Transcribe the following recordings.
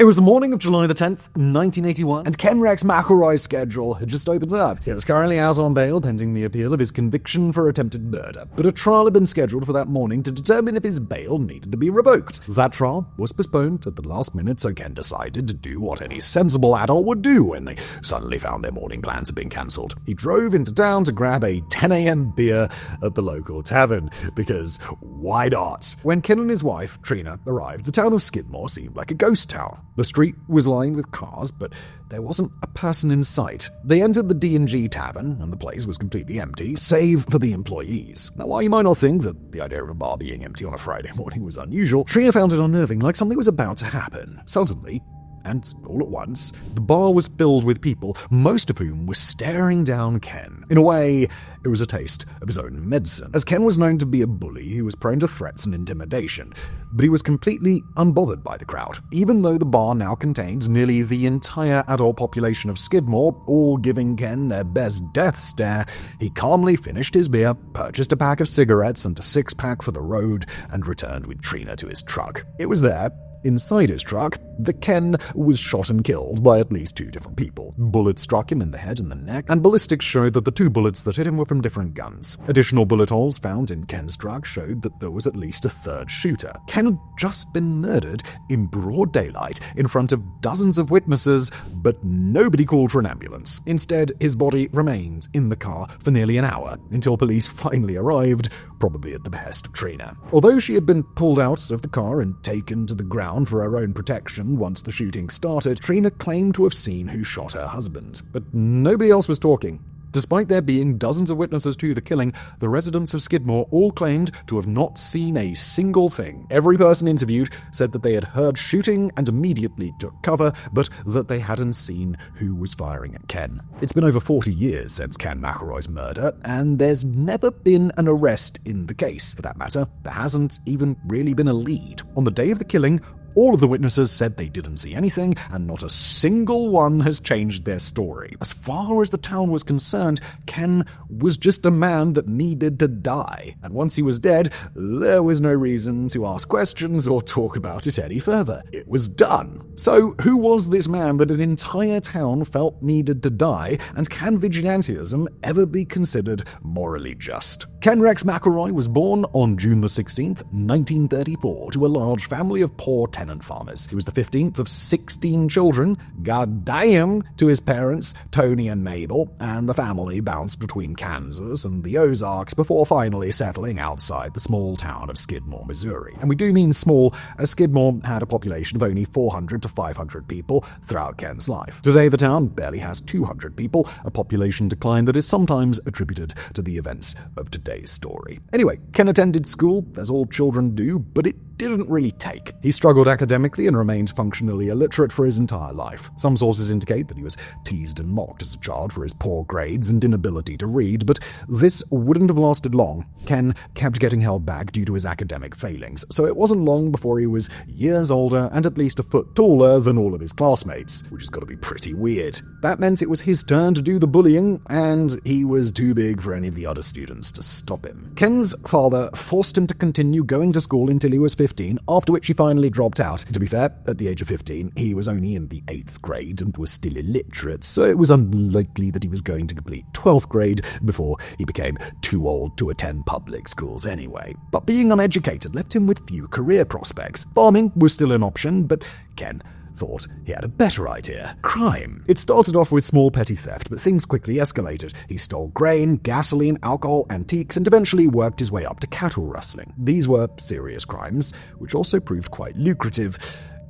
It was the morning of July the 10th, 1981, and Ken Rex McElroy's schedule had just opened up. He was currently out on bail pending the appeal of his conviction for attempted murder, but a trial had been scheduled for that morning to determine if his bail needed to be revoked. That trial was postponed at the last minute, so Ken decided to do what any sensible adult would do when they suddenly found their morning plans had been cancelled. He drove into town to grab a 10 a.m. beer at the local tavern, because why not? When Ken and his wife, Trina, arrived, the town of Skidmore seemed like a ghost town. The street was lined with cars, but there wasn't a person in sight. They entered the D&G tavern, and the place was completely empty, save for the employees. Now, while you might not think that the idea of a bar being empty on a Friday morning was unusual, Trina found it unnerving, like something was about to happen. Suddenly, and all at once, the bar was filled with people, most of whom were staring down Ken. In a way, it was a taste of his own medicine, as Ken was known to be a bully who was prone to threats and intimidation. But he was completely unbothered by the crowd, even though the bar now contained nearly the entire adult population of Skidmore, all giving Ken their best death stare. He calmly finished his beer, purchased a pack of cigarettes and a six-pack for the road, and returned with Trina to his truck. It was there, inside his truck, that Ken was shot and killed by at least two different people. Bullets struck him in the head and the neck, and ballistics showed that the two bullets that hit him were from different guns. Additional bullet holes found in Ken's truck showed that there was at least a third shooter. Ken had just been murdered in broad daylight in front of dozens of witnesses, but nobody called for an ambulance. Instead, his body remained in the car for nearly an hour, until police finally arrived, probably at the behest of Trina. Although she had been pulled out of the car and taken to the ground for her own protection once the shooting started, Trina claimed to have seen who shot her husband. But nobody else was talking. Despite there being dozens of witnesses to the killing, the residents of Skidmore all claimed to have not seen a single thing. Every person interviewed said that they had heard shooting and immediately took cover, but that they hadn't seen who was firing at Ken. It's been over 40 years since Ken McElroy's murder, and there's never been an arrest in the case. For that matter, there hasn't even really been a lead. On the day of the killing, all of the witnesses said they didn't see anything, and not a single one has changed their story. As far as the town was concerned, Ken was just a man that needed to die. And once he was dead, there was no reason to ask questions or talk about it any further. It was done. So who was this man that an entire town felt needed to die, and can vigilantism ever be considered morally just? Ken Rex McElroy was born on June the 16th, 1934, to a large family of poor tenant farmers. He was the 15th of 16 children, goddamn, to his parents, Tony and Mabel, and the family bounced between Kansas and the Ozarks before finally settling outside the small town of Skidmore, Missouri. And we do mean small, as Skidmore had a population of only 400 to 500 people throughout Ken's life. Today, the town barely has 200 people, a population decline that is sometimes attributed to the events of today's story. Anyway, Ken attended school, as all children do, but it didn't really take. He struggled academically and remained functionally illiterate for his entire life. Some sources indicate that he was teased and mocked as a child for his poor grades and inability to read, but this wouldn't have lasted long. Ken kept getting held back due to his academic failings, so it wasn't long before he was years older and at least a foot taller than all of his classmates, which has got to be pretty weird. That meant it was his turn to do the bullying, and he was too big for any of the other students to stop him. Ken's father forced him to continue going to school until he was 15, after which he finally dropped out. To be fair, at the age of 15, he was only in the 8th grade and was still illiterate, so it was unlikely that he was going to complete 12th grade before he became too old to attend public schools anyway. But being uneducated left him with few career prospects. Farming was still an option, but Ken thought he had a better idea: crime. It started off with small petty theft, but things quickly escalated. He stole grain, gasoline, alcohol, antiques, and eventually worked his way up to cattle rustling. These were serious crimes, which also proved quite lucrative,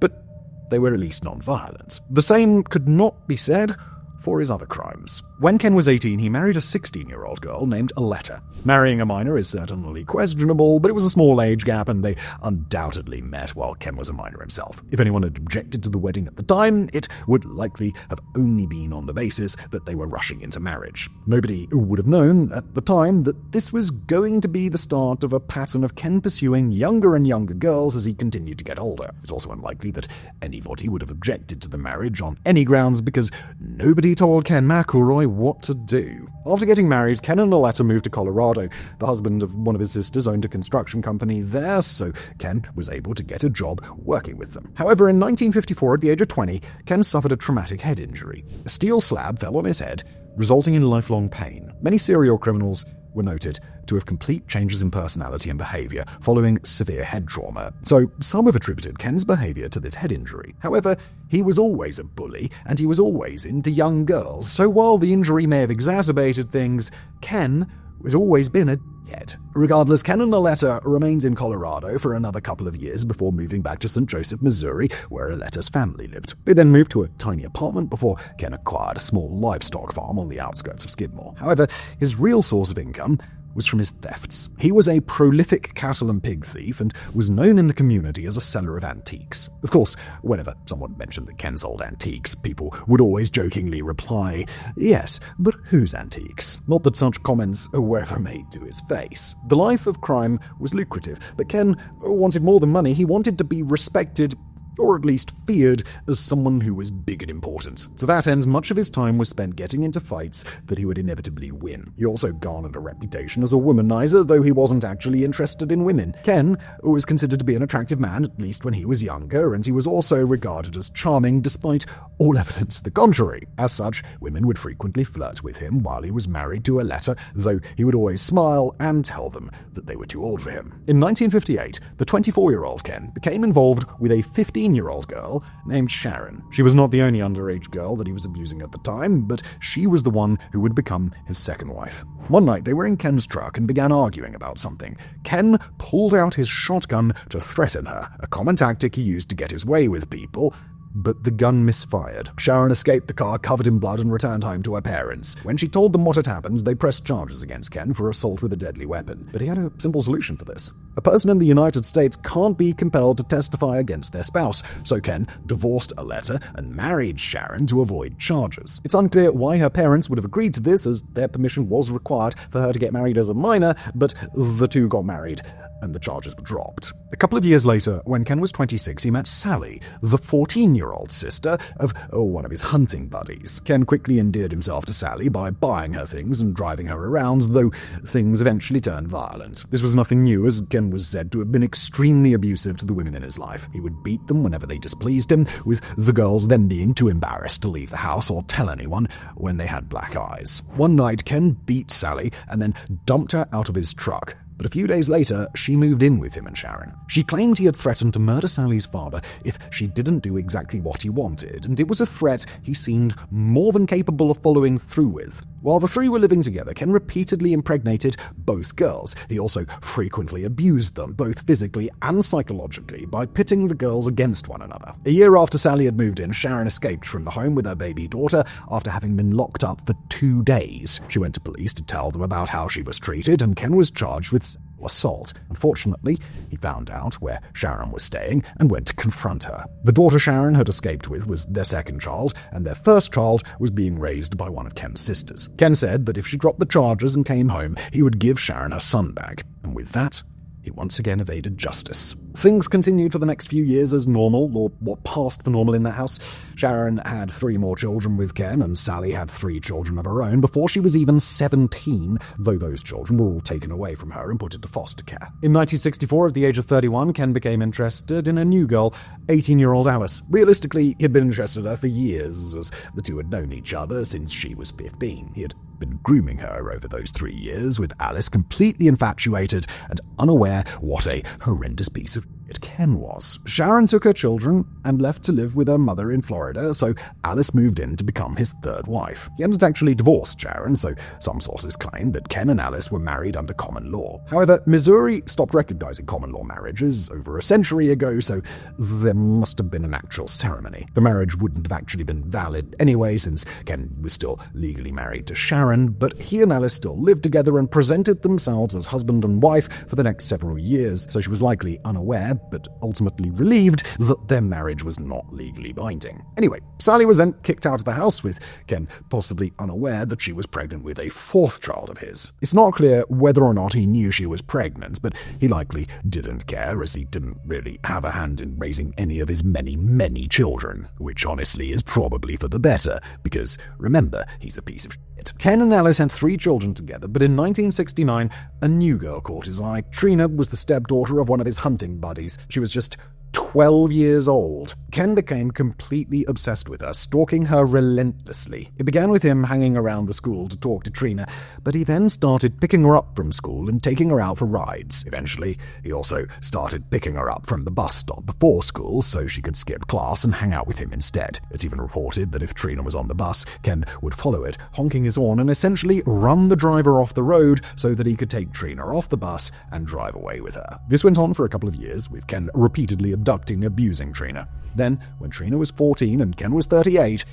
but they were at least non-violent. The same could not be said for his other crimes. When Ken was 18, he married a 16-year-old girl named Aletta. Marrying a minor is certainly questionable, but it was a small age gap, and they undoubtedly met while Ken was a minor himself. If anyone had objected to the wedding at the time, it would likely have only been on the basis that they were rushing into marriage. Nobody would have known at the time that this was going to be the start of a pattern of Ken pursuing younger and younger girls as he continued to get older. It's also unlikely that anybody would have objected to the marriage on any grounds, because nobody told Ken McElroy what to do. After getting married, Ken and Loletta moved to Colorado. The husband of one of his sisters owned a construction company there, so Ken was able to get a job working with them. However, in 1954, at the age of 20, Ken suffered a traumatic head injury. A steel slab fell on his head, resulting in lifelong pain. Many serial criminals were noted to have complete changes in personality and behavior following severe head trauma, so some have attributed Ken's behavior to this head injury. However, he was always a bully, and he was always into young girls, so while the injury may have exacerbated things, Ken had always been a dickhead. Regardless, Ken and Loletta remained in Colorado for another couple of years before moving back to St. Joseph, Missouri, where Loletta's family lived. They then moved to a tiny apartment before Ken acquired a small livestock farm on the outskirts of Skidmore. However, his real source of income was from his thefts. He was a prolific cattle and pig thief and was known in the community as a seller of antiques. Of course, whenever someone mentioned that Ken sold antiques, people would always jokingly reply, "Yes, but whose antiques?" Not that such comments were ever made to his face. The life of crime was lucrative, but Ken wanted more than money. He wanted to be respected, or at least feared, as someone who was big and important. To that end, much of his time was spent getting into fights that he would inevitably win. He also garnered a reputation as a womanizer, though he wasn't actually interested in women. Ken was considered to be an attractive man, at least when he was younger, and he was also regarded as charming, despite all evidence to the contrary. As such, women would frequently flirt with him while he was married to Loletta, though he would always smile and tell them that they were too old for him. In 1958, the 24-year-old Ken became involved with a 15-year-old girl named Sharon. She was not the only underage girl that he was abusing at the time, but she was the one who would become his second wife. One night, they were in Ken's truck and began arguing about something. Ken pulled out his shotgun to threaten her, a common tactic he used to get his way with people, but the gun misfired. Sharon escaped the car covered in blood and returned home to her parents. When she told them what had happened, they pressed charges against Ken for assault with a deadly weapon. But he had a simple solution for this. A person in the United States can't be compelled to testify against their spouse, so Ken divorced Loletta and married Sharon to avoid charges. It's unclear why her parents would have agreed to this, as their permission was required for her to get married as a minor, but the two got married and the charges were dropped. A couple of years later, when Ken was 26, he met Sally, the 14-year-old sister of one of his hunting buddies. Ken quickly endeared himself to Sally by buying her things and driving her around, though things eventually turned violent. This was nothing new, as Ken was said to have been extremely abusive to the women in his life. He would beat them whenever they displeased him, with the girls then being too embarrassed to leave the house or tell anyone when they had black eyes. One night, Ken beat Sally and then dumped her out of his truck. But a few days later, she moved in with him and Sharon. She claimed he had threatened to murder Sally's father if she didn't do exactly what he wanted, and it was a threat he seemed more than capable of following through with. While the three were living together, Ken repeatedly impregnated both girls. He also frequently abused them, both physically and psychologically, by pitting the girls against one another. A year after Sally had moved in, Sharon escaped from the home with her baby daughter after having been locked up for 2 days. She went to police to tell them about how she was treated, and Ken was charged with assault. Unfortunately, he found out where Sharon was staying and went to confront her. The daughter Sharon had escaped with was their second child, and their first child was being raised by one of Ken's sisters. Ken said that if she dropped the charges and came home, he would give Sharon her son back, and with that, he once again evaded justice. Things continued for the next few years as normal, or what passed for normal in that house. Sharon had 3 more children with Ken, and Sally had 3 children of her own before she was even 17, though those children were all taken away from her and put into foster care. In 1964, at the age of 31, Ken became interested in a new girl, 18-year-old Alice. Realistically, he had been interested in her for years, as the two had known each other since she was 15. He had been grooming her over those 3 years, with Alice completely infatuated and unaware what a horrendous piece of Ken was. Sharon took her children and left to live with her mother in Florida, so Alice moved in to become his third wife. He hadn't actually divorced Sharon, so some sources claim that Ken and Alice were married under common law. However, Missouri stopped recognizing common law marriages over a century ago, so there must have been an actual ceremony. The marriage wouldn't have actually been valid anyway, since Ken was still legally married to Sharon, but he and Alice still lived together and presented themselves as husband and wife for the next several years, so she was likely unaware, but ultimately relieved that their marriage was not legally binding. Anyway, Sally was then kicked out of the house, with Ken possibly unaware that she was pregnant with a fourth child of his. It's not clear whether or not he knew she was pregnant, but he likely didn't care, as he didn't really have a hand in raising any of his many, many children, which honestly is probably for the better, because remember, he's a piece of shit. Ken and Alice had 3 children together, but in 1969, a new girl caught his eye. Trina was the stepdaughter of one of his hunting buddies. She was just 12 years old. Ken became completely obsessed with her, stalking her relentlessly. It began with him hanging around the school to talk to Trina, but he then started picking her up from school and taking her out for rides. Eventually, he also started picking her up from the bus stop before school so she could skip class and hang out with him instead. It's even reported that if Trina was on the bus, Ken would follow it, honking his horn, and essentially run the driver off the road so that he could take Trina off the bus and drive away with her. This went on for a couple of years, with Ken repeatedly abducting, abusing Trina. Then, when Trina was 14 and Ken was 38,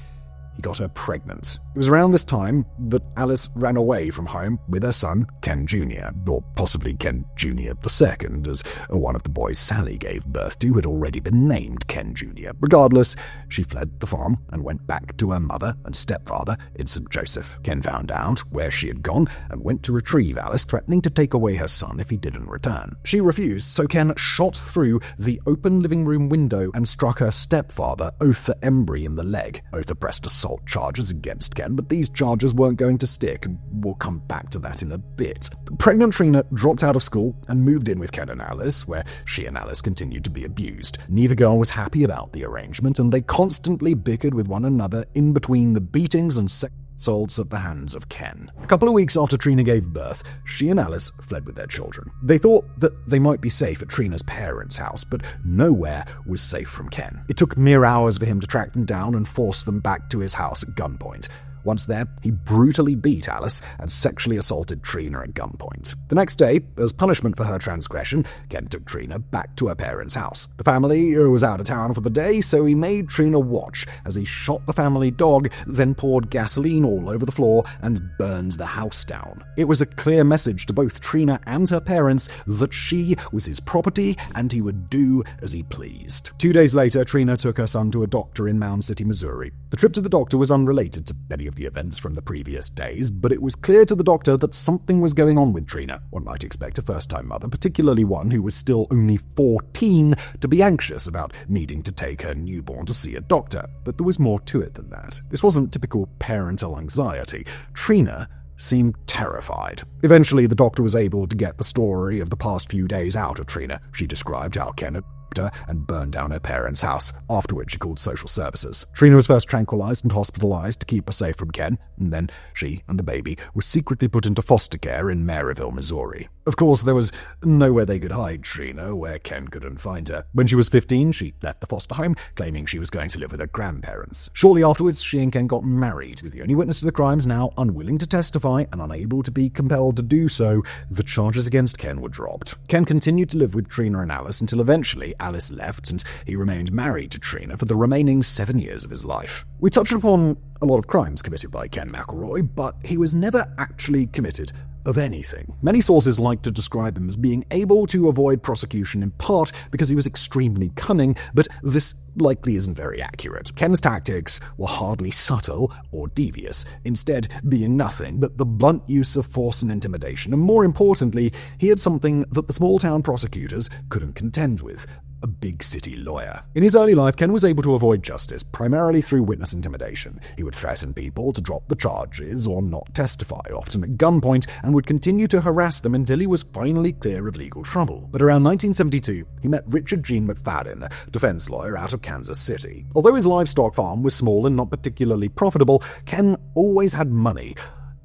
he got her pregnant. It was around this time that Alice ran away from home with her son, Ken Jr., or possibly Ken Jr. II, as one of the boys Sally gave birth to had already been named Ken Jr. Regardless, she fled the farm and went back to her mother and stepfather in St. Joseph. Ken found out where she had gone and went to retrieve Alice, threatening to take away her son if he didn't return. She refused, so Ken shot through the open living room window and struck her stepfather, Otha Embry, in the leg. Otha pressed assault charges against Ken, but these charges weren't going to stick, and we'll come back to that in a bit. Pregnant Trina dropped out of school and moved in with Ken and Alice, where she and Alice continued to be abused. Neither girl was happy about the arrangement, and they constantly bickered with one another in between the beatings and assaults at the hands of Ken. A couple of weeks after Trina gave birth, she and Alice fled with their children. They thought that they might be safe at Trina's parents' house, but nowhere was safe from Ken. It took mere hours for him to track them down and force them back to his house at gunpoint. Once there, he brutally beat Alice and sexually assaulted Trina at gunpoint. The next day, as punishment for her transgression, Ken took Trina back to her parents' house. The family was out of town for the day, so he made Trina watch as he shot the family dog, then poured gasoline all over the floor and burned the house down. It was a clear message to both Trina and her parents that she was his property and he would do as he pleased. 2 days later, Trina took her son to a doctor in Mound City, Missouri. The trip to the doctor was unrelated to any of the events from the previous days, but it was clear to the doctor that something was going on with Trina. One might expect a first-time mother, particularly one who was still only 14, to be anxious about needing to take her newborn to see a doctor. But there was more to it than that. This wasn't typical parental anxiety. Trina seemed terrified. Eventually, the doctor was able to get the story of the past few days out of Trina. She described how Ken had her and burned down her parents' house, after which she called social services. Trina was first tranquilized and hospitalized to keep her safe from Ken, and then she and the baby were secretly put into foster care in Maryville, Missouri. Of course, there was nowhere they could hide Trina where Ken couldn't find her. When she was 15, she left the foster home, claiming she was going to live with her grandparents. Shortly afterwards, she and Ken got married. With the only witness to the crimes now unwilling to testify and unable to be compelled to do so, the charges against Ken were dropped. Ken continued to live with Trina and Alice until eventually Alice left, and he remained married to Trina for the remaining 7 years of his life. We touched upon a lot of crimes committed by Ken McElroy, but he was never actually committed of anything. Many sources like to describe him as being able to avoid prosecution in part because he was extremely cunning, but this likely isn't very accurate. Ken's tactics were hardly subtle or devious, instead being nothing but the blunt use of force and intimidation, and more importantly, he had something that the small-town prosecutors couldn't contend with: a big city lawyer. In his early life, Ken was able to avoid justice primarily through witness intimidation. He would threaten people to drop the charges or not testify, often at gunpoint, and would continue to harass them until he was finally clear of legal trouble. But around 1972, he met Richard Gene McFadden, a defense lawyer out of Kansas City. Although his livestock farm was small and not particularly profitable, Ken always had money.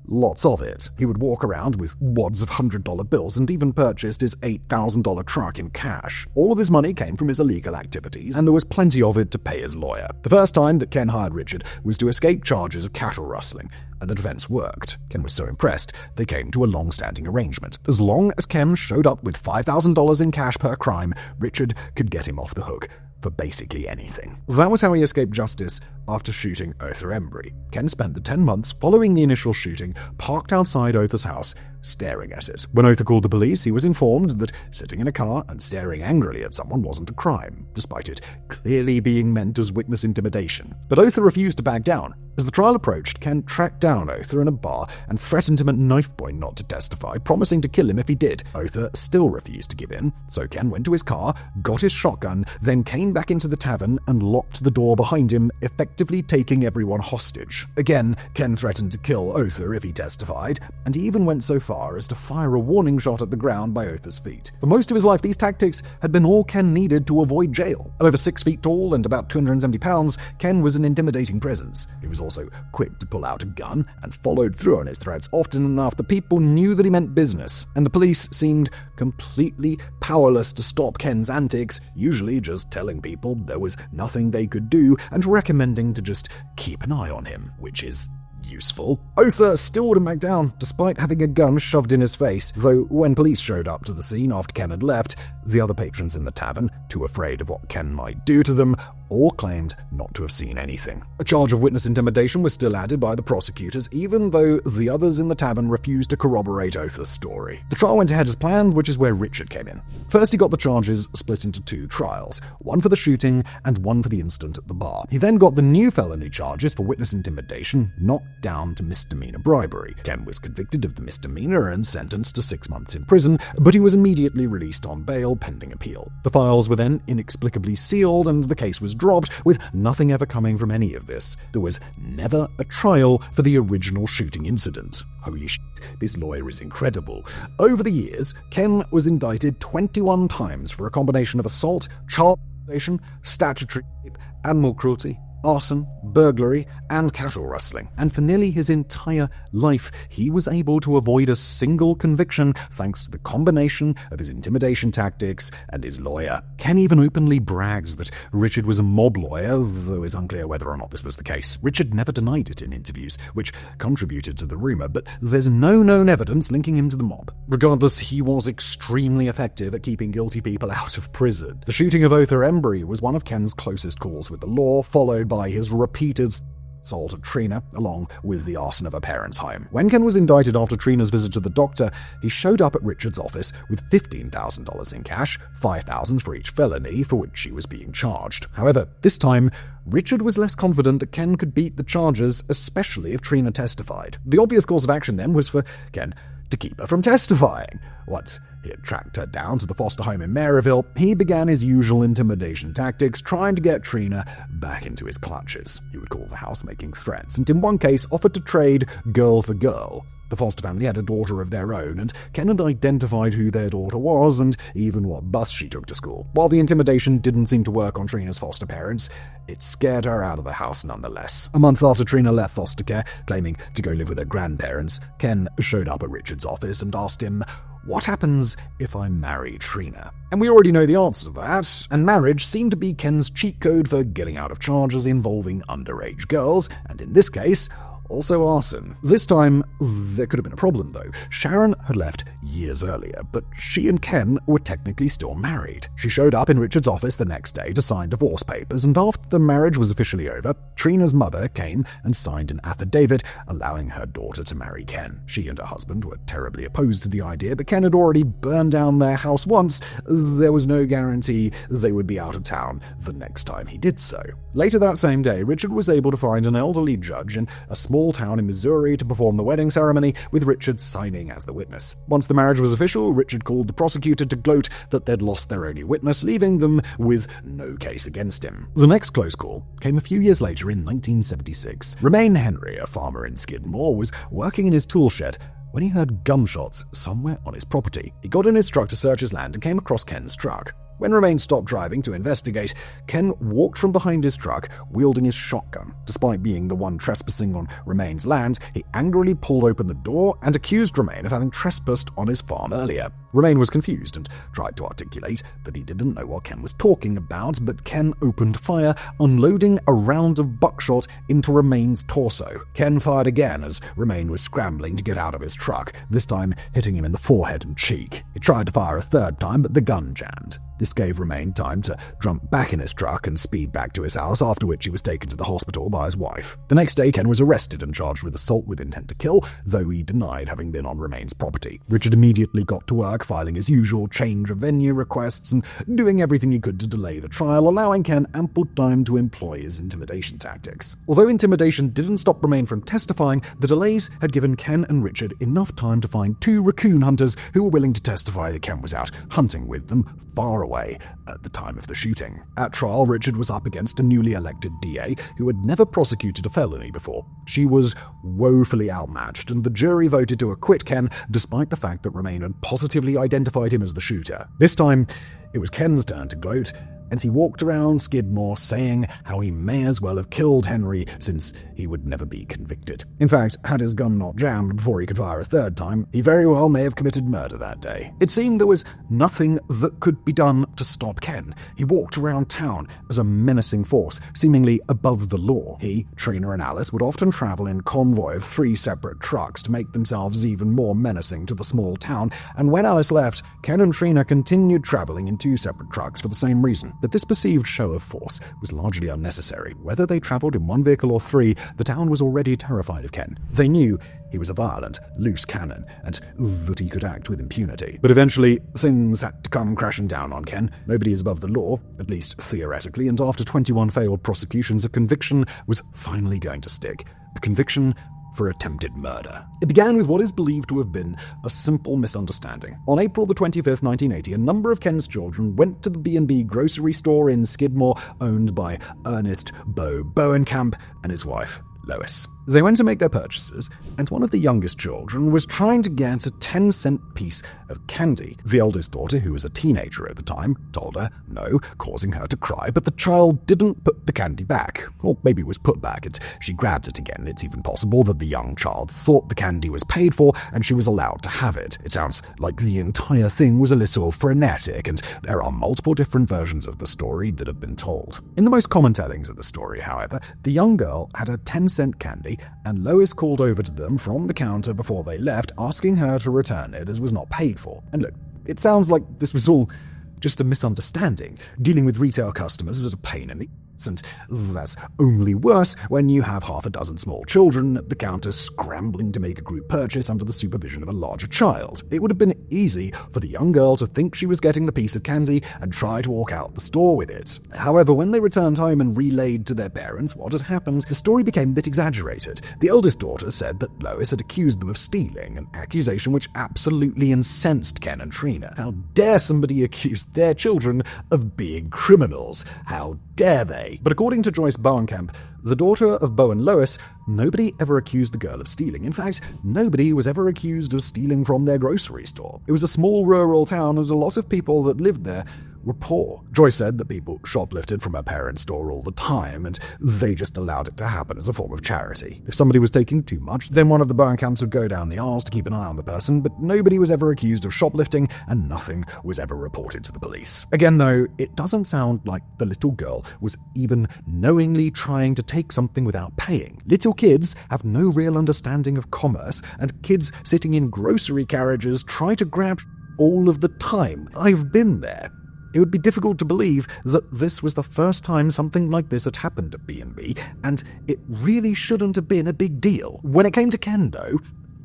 Lots of it. He would walk around with wads of $100 bills and even purchased his $8,000 truck in cash. All of his money came from his illegal activities, and there was plenty of it to pay his lawyer. The first time that Ken hired Richard was to escape charges of cattle rustling, and the defense worked. Ken was so impressed, they came to a long-standing arrangement. As long as Ken showed up with $5,000 in cash per crime, Richard could get him off the hook for basically anything. That was how he escaped justice after shooting Otha Embry. Ken spent the 10 months following the initial shooting parked outside Otha's house, staring at it. When Otha called the police, he was informed that sitting in a car and staring angrily at someone wasn't a crime, despite it clearly being meant as witness intimidation. But Otha refused to back down. As the trial approached, Ken tracked down Otha in a bar and threatened him at knife point not to testify, promising to kill him if he did. Otha still refused to give in, so Ken went to his car, got his shotgun, then came back into the tavern and locked the door behind him, effectively taking everyone hostage. Again, Ken threatened to kill Otha if he testified, and he even went so far as to fire a warning shot at the ground by Otha's feet. For most of his life, these tactics had been all Ken needed to avoid jail. At over 6 feet tall and about 270 pounds, Ken was an intimidating presence. He was also quick to pull out a gun and followed through on his threats often enough that people knew that he meant business, and the police seemed completely powerless to stop Ken's antics, usually just telling people there was nothing they could do and recommending to just keep an eye on him, which is useful. Otha still wouldn't back down, despite having a gun shoved in his face, though when police showed up to the scene after Ken had left, the other patrons in the tavern, too afraid of what Ken might do to them, all claimed not to have seen anything. A charge of witness intimidation was still added by the prosecutors, even though the others in the tavern refused to corroborate Otha's story. The trial went ahead as planned, which is where Richard came in. First, he got the charges split into 2 trials, one for the shooting and one for the incident at the bar. He then got the new felony charges for witness intimidation knocked down to misdemeanor bribery. Ken was convicted of the misdemeanor and sentenced to 6 months in prison, but he was immediately released on bail pending appeal. The files were then inexplicably sealed and the case was dropped, with nothing ever coming from any of this. There was never a trial for the original shooting incident. Holy shit, this lawyer is incredible. Over the years, Ken was indicted 21 times for a combination of assault, child molestation, statutory rape, animal cruelty, arson, burglary, and cattle rustling. And for nearly his entire life, he was able to avoid a single conviction thanks to the combination of his intimidation tactics and his lawyer. Ken even openly bragged that Richard was a mob lawyer, though it's unclear whether or not this was the case. Richard never denied it in interviews, which contributed to the rumor, but there's no known evidence linking him to the mob. Regardless, he was extremely effective at keeping guilty people out of prison. The shooting of Otha Embry was one of Ken's closest calls with the law, followed by his repeated assault of Trina, along with the arson of her parents' home. When Ken was indicted after Trina's visit to the doctor, he showed up at Richard's office with $15,000 in cash, $5,000 for each felony for which he was being charged. However, this time, Richard was less confident that Ken could beat the charges, especially if Trina testified. The obvious course of action then was for Ken to keep her from testifying. Once he had tracked her down to the foster home in Maryville, he began his usual intimidation tactics, trying to get Trina back into his clutches. He would call the house making threats, and in one case offered to trade girl for girl. The foster family had a daughter of their own, and Ken had identified who their daughter was and even what bus she took to school. While the intimidation didn't seem to work on Trina's foster parents, it scared her out of the house nonetheless. A month after Trina left foster care, claiming to go live with her grandparents, Ken showed up at Richard's office and asked him, "What happens if I marry Trina?" And we already know the answer to that, and marriage seemed to be Ken's cheat code for getting out of charges involving underage girls, and in this case, also arson. This time, there could have been a problem though. Sharon had left years earlier, but she and Ken were technically still married. She showed up in Richard's office the next day to sign divorce papers, and after the marriage was officially over, Trina's mother came and signed an affidavit allowing her daughter to marry Ken. She and her husband were terribly opposed to the idea, but Ken had already burned down their house once. There was no guarantee they would be out of town the next time he did so. Later that same day, Richard was able to find an elderly judge in a small town in Missouri to perform the wedding ceremony, with Richard signing as the witness. Once the marriage was official, Richard called the prosecutor to gloat that they'd lost their only witness, leaving them with no case against him. The next close call came a few years later in 1976. Romaine Henry, a farmer in Skidmore, was working in his tool shed when he heard gunshots somewhere on his property. He got in his truck to search his land and came across Ken's truck. When Romaine stopped driving to investigate, Ken walked from behind his truck, wielding his shotgun. Despite being the one trespassing on Romaine's land, he angrily pulled open the door and accused Romaine of having trespassed on his farm earlier. Romain was confused and tried to articulate that he didn't know what Ken was talking about, but Ken opened fire, unloading a round of buckshot into Romain's torso. Ken fired again as Romain was scrambling to get out of his truck, this time hitting him in the forehead and cheek. He tried to fire a third time, but the gun jammed. This gave Romain time to jump back in his truck and speed back to his house, after which he was taken to the hospital by his wife. The next day, Ken was arrested and charged with assault with intent to kill, though he denied having been on Romain's property. Richard immediately got to work, filing his usual change of venue requests and doing everything he could to delay the trial, allowing Ken ample time to employ his intimidation tactics. Although intimidation didn't stop Romain from testifying, the delays had given Ken and Richard enough time to find 2 raccoon hunters who were willing to testify that Ken was out hunting with them far away at the time of the shooting. At trial, Richard was up against a newly elected DA who had never prosecuted a felony before. She was woefully outmatched, and the jury voted to acquit Ken despite the fact that Romain had positively identified him as the shooter. This time, it was Ken's turn to gloat, and he walked around Skidmore saying how he may as well have killed Henry since he would never be convicted. In fact, had his gun not jammed before he could fire a third time, he very well may have committed murder that day. It seemed there was nothing that could be done to stop Ken. He walked around town as a menacing force, seemingly above the law. He, Trina, and Alice would often travel in convoy of 3 separate trucks to make themselves even more menacing to the small town, and when Alice left, Ken and Trina continued traveling in 2 separate trucks for the same reason. But this perceived show of force was largely unnecessary. Whether they traveled in 1 vehicle or 3, the town was already terrified of Ken. They knew he was a violent, loose cannon, and that he could act with impunity. But eventually, things had to come crashing down on Ken. Nobody is above the law, at least theoretically, and after 21 failed prosecutions, a conviction was finally going to stick. A conviction for attempted murder. It began with what is believed to have been a simple misunderstanding. On April the 25th, 1980, a number of Ken's children went to the B&B grocery store in Skidmore, owned by Ernest Bo Bowenkamp and his wife, Lois. They went to make their purchases, and one of the youngest children was trying to get a 10-cent piece of candy. The eldest daughter, who was a teenager at the time, told her no, causing her to cry, but the child didn't put the candy back. Or maybe it was put back, and she grabbed it again. It's even possible that the young child thought the candy was paid for, and she was allowed to have it. It sounds like the entire thing was a little frenetic, and there are multiple different versions of the story that have been told. In the most common tellings of the story, however, the young girl had a 10-cent candy, and Lois called over to them from the counter before they left, asking her to return it as was not paid for. And look, it sounds like this was all just a misunderstanding. Dealing with retail customers is a pain in the and that's only worse when you have half a dozen small children at the counter scrambling to make a group purchase under the supervision of a larger child. It would have been easy for the young girl to think she was getting the piece of candy and try to walk out the store with it. However, when they returned home and relayed to their parents what had happened, the story became a bit exaggerated. The eldest daughter said that Lois had accused them of stealing, an accusation which absolutely incensed Ken and Trina. How dare somebody accuse their children of being criminals? How dare they? But according to Joyce Bowenkamp, the daughter of Bo and Lois, nobody ever accused the girl of stealing. In fact, nobody was ever accused of stealing from their grocery store. It was a small rural town, and a lot of people that lived there were poor. Joyce said that people shoplifted from her parents' store all the time, and they just allowed it to happen as a form of charity. If somebody was taking too much, then one of the Bowenkamps would go down the aisles to keep an eye on the person, but nobody was ever accused of shoplifting, and nothing was ever reported to the police. Again, though, it doesn't sound like the little girl was even knowingly trying to take something without paying. Little kids have no real understanding of commerce, and kids sitting in grocery carriages try to grab all of the time. I've been there. It would be difficult to believe that this was the first time something like this had happened at B&B, and it really shouldn't have been a big deal. When it came to Ken, though,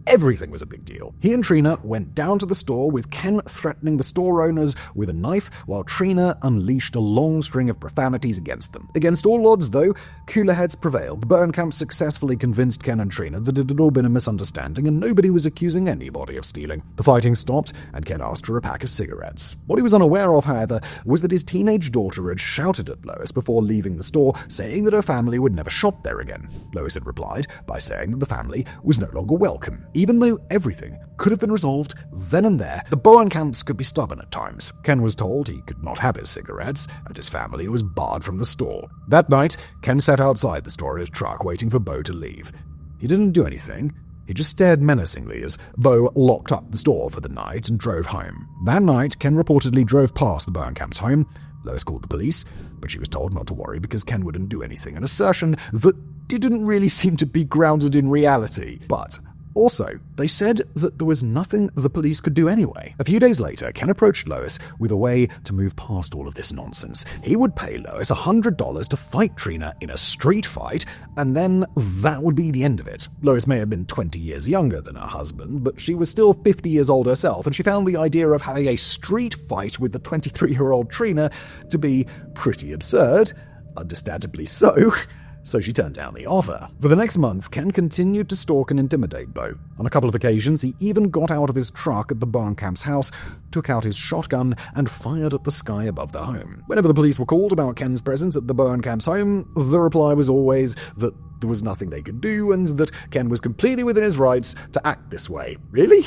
everything was a big deal. He and Trina went down to the store with Ken threatening the store owners with a knife while Trina unleashed a long string of profanities against them. Against all odds, though, cooler heads prevailed. The Bowenkamps successfully convinced Ken and Trina that it had all been a misunderstanding and nobody was accusing anybody of stealing. The fighting stopped and Ken asked for a pack of cigarettes. What he was unaware of, however, was that his teenage daughter had shouted at Lois before leaving the store, saying that her family would never shop there again. Lois had replied by saying that the family was no longer welcome. Even though everything could have been resolved then and there, the Bowenkamps could be stubborn at times. Ken was told he could not have his cigarettes, and his family was barred from the store. That night, Ken sat outside the store in his truck waiting for Bo to leave. He didn't do anything. He just stared menacingly as Bo locked up the store for the night and drove home. That night, Ken reportedly drove past the Bowenkamp's home. Lois called the police, but she was told not to worry because Ken wouldn't do anything, an assertion that didn't really seem to be grounded in reality. But also, they said that there was nothing the police could do anyway. A few days later, Ken approached Lois with a way to move past all of this nonsense. He would pay Lois $100 to fight Trina in a street fight, and then that would be the end of it. Lois may have been 20 years younger than her husband, but she was still 50 years old herself, and she found the idea of having a street fight with the 23-year-old Trina to be pretty absurd, understandably so. So she turned down the offer. For the next month, Ken continued to stalk and intimidate Bo. On a couple of occasions, he even got out of his truck at the Bowenkamp's house, took out his shotgun, and fired at the sky above the home. Whenever the police were called about Ken's presence at the Bowenkamp's home, the reply was always that there was nothing they could do and that Ken was completely within his rights to act this way. Really?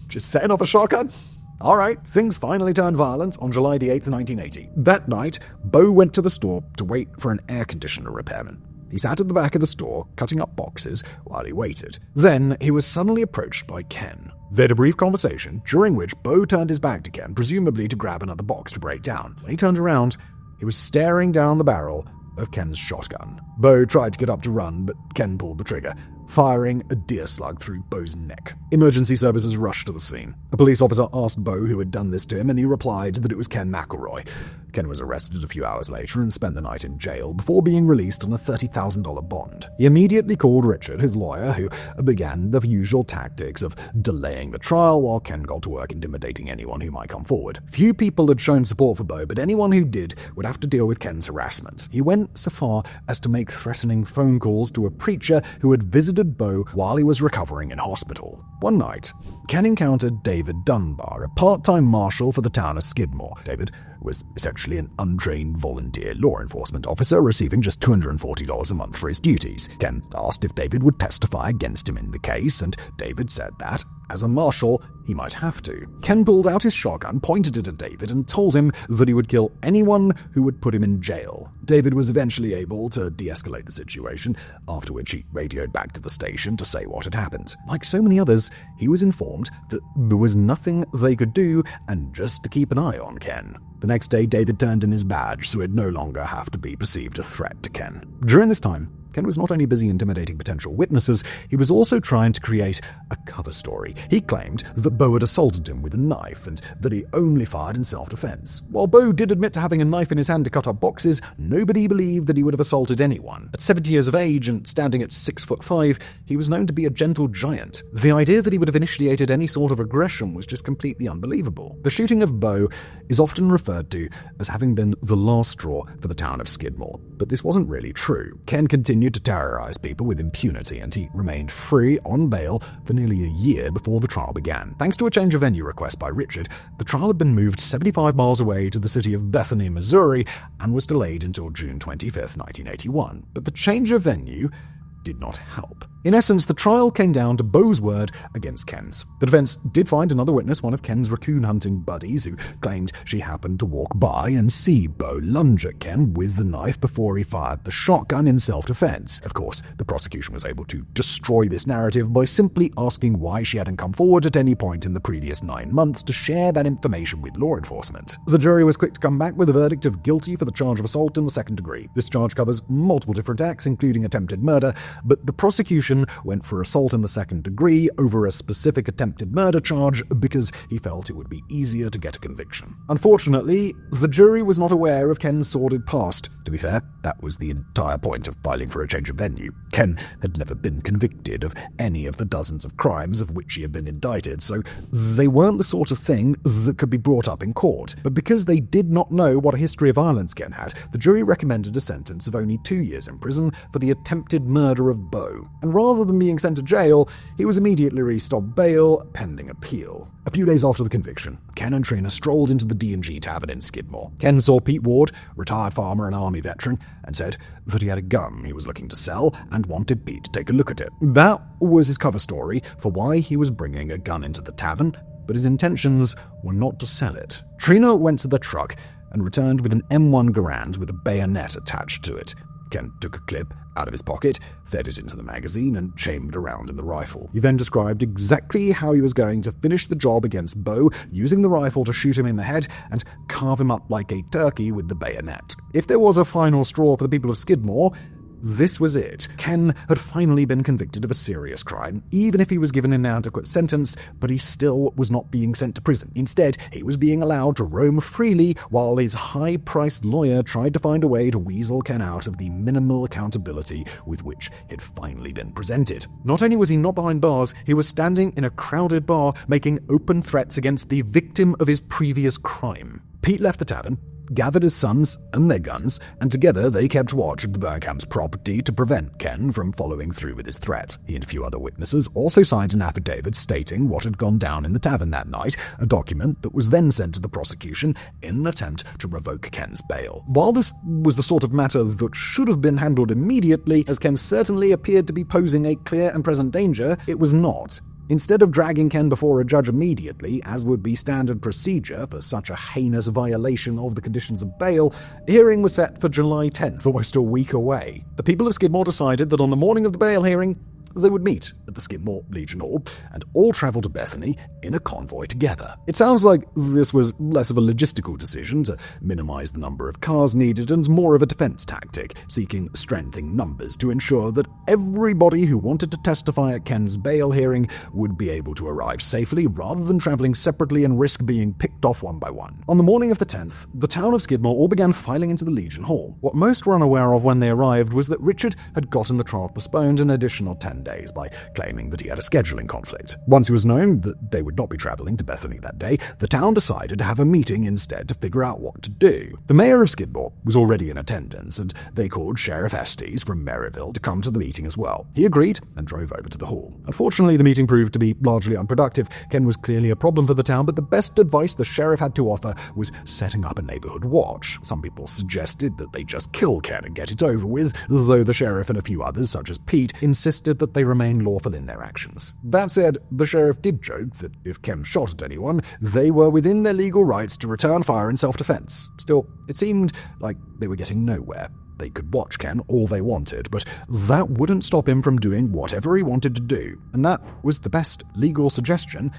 Just setting off a shotgun? All right, things finally turned violent on July the 8th, 1980. That night, Bo went to the store to wait for an air conditioner repairman. He sat at the back of the store, cutting up boxes, while he waited. Then, he was suddenly approached by Ken. They had a brief conversation, during which Bo turned his back to Ken, presumably to grab another box to break down. When he turned around, he was staring down the barrel of Ken's shotgun. Bo tried to get up to run, but Ken pulled the trigger, firing a deer slug through Bo's neck. Emergency services rushed to the scene. A police officer asked Bo who had done this to him, and he replied that it was Ken McElroy. Ken was arrested a few hours later and spent the night in jail before being released on a $30,000 bond. He immediately called Richard, his lawyer, who began the usual tactics of delaying the trial while Ken got to work intimidating anyone who might come forward. Few people had shown support for Bo, but anyone who did would have to deal with Ken's harassment. He went so far as to make threatening phone calls to a preacher who had visited Bo while he was recovering in hospital. One night, Ken encountered David Dunbar, a part-time marshal for the town of Skidmore. David was essentially an untrained volunteer law enforcement officer receiving just $240 a month for his duties. Ken asked if David would testify against him in the case, and David said that, as a marshal, he might have to. Ken pulled out his shotgun, pointed it at David, and told him that he would kill anyone who would put him in jail. David was eventually able to de-escalate the situation, after which he radioed back to the station to say what had happened. Like so many others, he was informed that there was nothing they could do and just to keep an eye on Ken. The next day, David turned in his badge, so he'd no longer have to be perceived a threat to Ken. During this time, Ken was not only busy intimidating potential witnesses, he was also trying to create a cover story. He claimed that Bo had assaulted him with a knife and that he only fired in self-defense. While Bo did admit to having a knife in his hand to cut up boxes, nobody believed that he would have assaulted anyone. At 70 years of age and standing at 6'5", he was known to be a gentle giant. The idea that he would have initiated any sort of aggression was just completely unbelievable. The shooting of Bo is often referred to as having been the last straw for the town of Skidmore, but this wasn't really true. Ken continued to terrorize people with impunity, and he remained free on bail for nearly a year before the trial began. Thanks to a change of venue request by Richard, the trial had been moved 75 miles away to the city of Bethany, Missouri, and was delayed until June 25th, 1981. But the change of venue did not help. In essence, the trial came down to Bo's word against Ken's. The defense did find another witness, one of Ken's raccoon-hunting buddies, who claimed she happened to walk by and see Bo lunge at Ken with the knife before he fired the shotgun in self-defense. Of course, the prosecution was able to destroy this narrative by simply asking why she hadn't come forward at any point in the previous 9 months to share that information with law enforcement. The jury was quick to come back with a verdict of guilty for the charge of assault in the second degree. This charge covers multiple different acts, including attempted murder, but the prosecution went for assault in the second degree over a specific attempted murder charge because he felt it would be easier to get a conviction. Unfortunately, the jury was not aware of Ken's sordid past. To be fair, that was the entire point of filing for a change of venue. Ken had never been convicted of any of the dozens of crimes of which he had been indicted, so they weren't the sort of thing that could be brought up in court. But because they did not know what a history of violence Ken had, the jury recommended a sentence of only 2 years in prison for the attempted murder of Bo. And rather than being sent to jail, he was immediately released on bail pending appeal. A few days after the conviction, Ken and Trina strolled into the D&G tavern in Skidmore. Ken saw Pete Ward, retired farmer and Army veteran, and said that he had a gun he was looking to sell and wanted Pete to take a look at it. That was his cover story for why he was bringing a gun into the tavern, but his intentions were not to sell it. Trina went to the truck and returned with an M1 Garand with a bayonet attached to it. Ken took a clip out of his pocket, fed it into the magazine, and chambered around in the rifle. He then described exactly how he was going to finish the job against Bo, using the rifle to shoot him in the head and carve him up like a turkey with the bayonet. If there was a final straw for the people of Skidmore, this was it. Ken had finally been convicted of a serious crime, even if he was given an inadequate sentence, but he still was not being sent to prison. Instead, he was being allowed to roam freely while his high-priced lawyer tried to find a way to weasel Ken out of the minimal accountability with which he'd finally been presented. Not only was he not behind bars, he was standing in a crowded bar making open threats against the victim of his previous crime. Pete left the tavern, gathered his sons and their guns, and together they kept watch of the Bowenkamp's property to prevent Ken from following through with his threat. He and a few other witnesses also signed an affidavit stating what had gone down in the tavern that night, a document that was then sent to the prosecution in an attempt to revoke Ken's bail. While this was the sort of matter that should have been handled immediately, as Ken certainly appeared to be posing a clear and present danger, it was not. Instead of dragging Ken before a judge immediately, as would be standard procedure for such a heinous violation of the conditions of bail, a hearing was set for July 10th, almost a week away. The people of Skidmore decided that on the morning of the bail hearing, they would meet at the Skidmore Legion Hall and all travel to Bethany in a convoy together. It sounds like this was less of a logistical decision to minimize the number of cars needed and more of a defense tactic, seeking strength in numbers to ensure that everybody who wanted to testify at Ken's bail hearing would be able to arrive safely rather than traveling separately and risk being picked off one by one. On the morning of the 10th, the town of Skidmore all began filing into the Legion Hall. What most were unaware of when they arrived was that Richard had gotten the trial postponed an additional 10 days by claiming that he had a scheduling conflict. Once it was known that they would not be traveling to Bethany that day, the town decided to have a meeting instead to figure out what to do. The mayor of Skidmore was already in attendance, and they called Sheriff Estes from Maryville to come to the meeting as well. He agreed and drove over to the hall. Unfortunately, the meeting proved to be largely unproductive. Ken was clearly a problem for the town, but the best advice the sheriff had to offer was setting up a neighborhood watch. Some people suggested that they just kill Ken and get it over with, though the sheriff and a few others, such as Pete, insisted that they remain lawful in their actions. That said, the sheriff did joke that if Ken shot at anyone, they were within their legal rights to return fire in self-defense. Still, it seemed like they were getting nowhere. They could watch Ken all they wanted, but that wouldn't stop him from doing whatever he wanted to do, and that was the best legal suggestion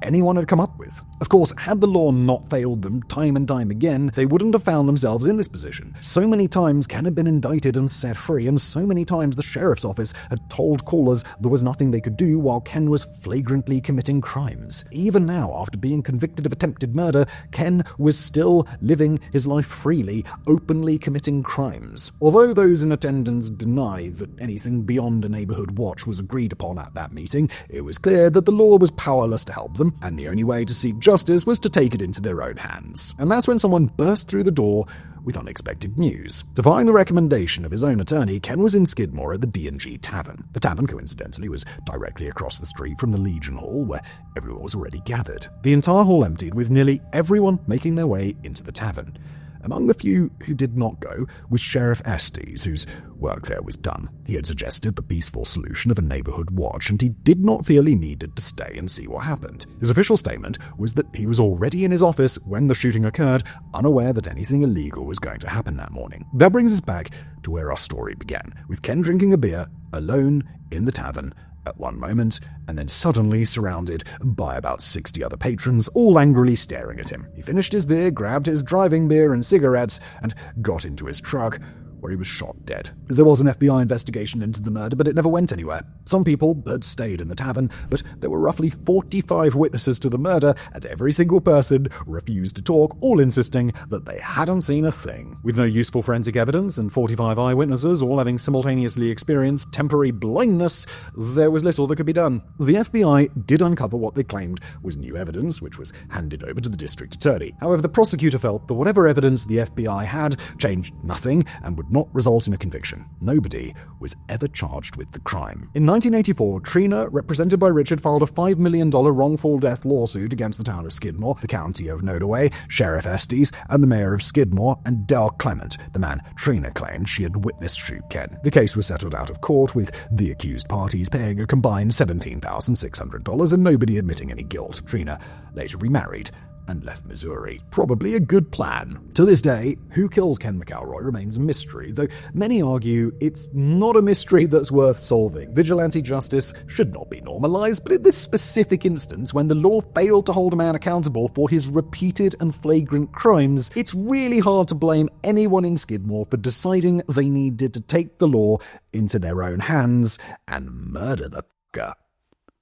anyone had come up with. Of course, had the law not failed them time and time again, they wouldn't have found themselves in this position. So many times Ken had been indicted and set free, and so many times the sheriff's office had told callers there was nothing they could do while Ken was flagrantly committing crimes. Even now, after being convicted of attempted murder, Ken was still living his life freely, openly committing crimes. Although those in attendance deny that anything beyond a neighborhood watch was agreed upon at that meeting, it was clear that the law was powerless to help them, and the only way to seek justice was to take it into their own hands. And that's when someone burst through the door with unexpected news. Defying the recommendation of his own attorney, Ken was in Skidmore at the D&G Tavern. The tavern, coincidentally, was directly across the street from the Legion Hall, where everyone was already gathered. The entire hall emptied, with nearly everyone making their way into the tavern. Among the few who did not go was Sheriff Estes, whose work there was done. He had suggested the peaceful solution of a neighborhood watch, and he did not feel he needed to stay and see what happened. His official statement was that he was already in his office when the shooting occurred, unaware that anything illegal was going to happen that morning. That brings us back to where our story began, with Ken drinking a beer, alone, in the tavern, at one moment, and then suddenly surrounded by about 60 other patrons, all angrily staring at him. He finished his beer, grabbed his driving beer and cigarettes, and got into his truck, where he was shot dead. There was an FBI investigation into the murder, but it never went anywhere. Some people had stayed in the tavern, but there were roughly 45 witnesses to the murder, and every single person refused to talk, all insisting that they hadn't seen a thing. With no useful forensic evidence and 45 eyewitnesses all having simultaneously experienced temporary blindness, there was little that could be done. The FBI did uncover what they claimed was new evidence, which was handed over to the district attorney. However, the prosecutor felt that whatever evidence the FBI had changed nothing and would not result in a conviction. Nobody was ever charged with the crime. In 1984, Trina, represented by Richard, filed a $5 million wrongful death lawsuit against the town of Skidmore, the county of Notorious, Sheriff Estes, and the mayor of Skidmore, and Dale Clement, the man Trina claimed she had witnessed shoot Ken. The case was settled out of court, with the accused parties paying a combined $17,600 and nobody admitting any guilt. Trina later remarried and left Missouri. Probably a good plan. To this day, who killed Ken McElroy remains a mystery, though many argue it's not a mystery that's worth solving. Vigilante justice should not be normalized, but in this specific instance, when the law failed to hold a man accountable for his repeated and flagrant crimes, it's really hard to blame anyone in Skidmore for deciding they needed to take the law into their own hands and murder the fucker.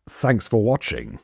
Thanks for watching.